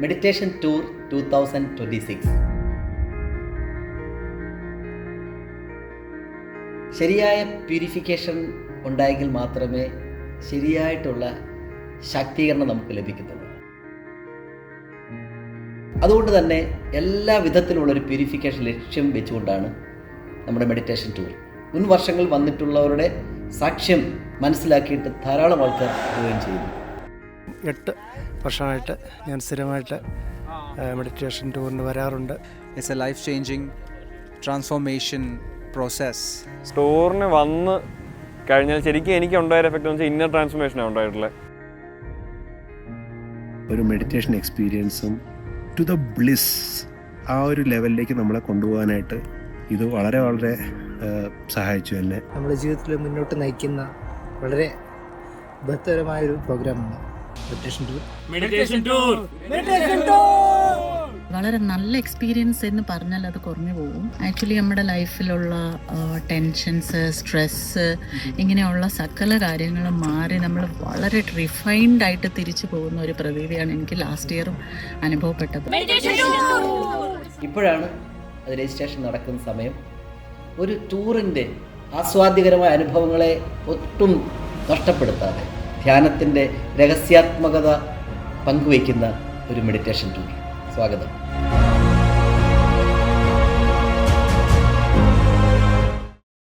Meditation tour 2026. ശരിയായ purification ഉണ്ടായെങ്കിൽ മാത്രമേ ശരിയായിട്ടുള്ള ശാക്തീകരണം നമുക്ക് ലഭിക്കത്തുള്ളൂ. അതുകൊണ്ട് തന്നെ എല്ലാ വിധത്തിലുള്ളൊരു പ്യൂരിഫിക്കേഷൻ ലക്ഷ്യം വെച്ചുകൊണ്ടാണ് നമ്മുടെ മെഡിറ്റേഷൻ ടൂർ. മുൻ വർഷങ്ങൾ വന്നിട്ടുള്ളവരുടെ സാക്ഷ്യം മനസ്സിലാക്കിയിട്ട് ധാരാളം ആൾക്കാർ ജോയിൻ ചെയ്യുന്നു. 8 വർഷമായിട്ട് ഞാൻ സ്ഥിരമായിട്ട് മെഡിറ്റേഷൻ ടൂറിന് വരാറുണ്ട്. It's A life changing transformation process. ടൂറിന് വന്ന് കഴിഞ്ഞാൽ ശരിക്കും എനിക്ക് ഉണ്ടായ എഫക്റ്റ് എന്ന് വെച്ചാൽ ഇന്നർ ട്രാൻസ്ഫോർമേഷനാണ് ഉണ്ടായിട്ടുള്ളത്. ഒരു മെഡിറ്റേഷൻ എക്സ്പീരിയൻസും ടു ദ ബ്ലിസ് ആ ഒരു ലെവലിലേക്ക് നമ്മളെ കൊണ്ടുപോകാനായിട്ട് ഇത് വളരെ വളരെ സഹായിച്ചു എന്നെ. നമ്മുടെ ജീവിതത്തിൽ മുന്നോട്ട് നയിക്കുന്ന വളരെ ബൃഹത്തരമായൊരു പ്രോഗ്രാമാണ് മെഡിറ്റേഷൻ ടൂർ. വളരെ നല്ല എക്സ്പീരിയൻസ് എന്ന് പറഞ്ഞാൽ അത് കുറഞ്ഞു പോകും. ആക്ച്വലി നമ്മുടെ ലൈഫിലുള്ള ടെൻഷൻസ്, സ്ട്രെസ്സ്, ഇങ്ങനെയുള്ള സകല കാര്യങ്ങളും മാറി നമ്മൾ വളരെ റിഫൈൻഡ് ആയിട്ട് തിരിച്ചു പോകുന്ന ഒരു പ്രതീതിയാണ് എനിക്ക് ലാസ്റ്റ് ഇയറും അനുഭവപ്പെട്ടത്. ഇപ്പോഴാണ് അത് രജിസ്ട്രേഷൻ നടക്കുന്ന സമയം. ഒരു ടൂറിൻ്റെ ആസ്വാദ്യകരമായ അനുഭവങ്ങളെ ഒട്ടും നഷ്ടപ്പെടുത്താതെ ധ്യാനത്തിൻ്റെ രഹസ്യാത്മകത പങ്കുവയ്ക്കുന്ന ഒരു മെഡിറ്റേഷൻ ടൂർ. സ്വാഗതം.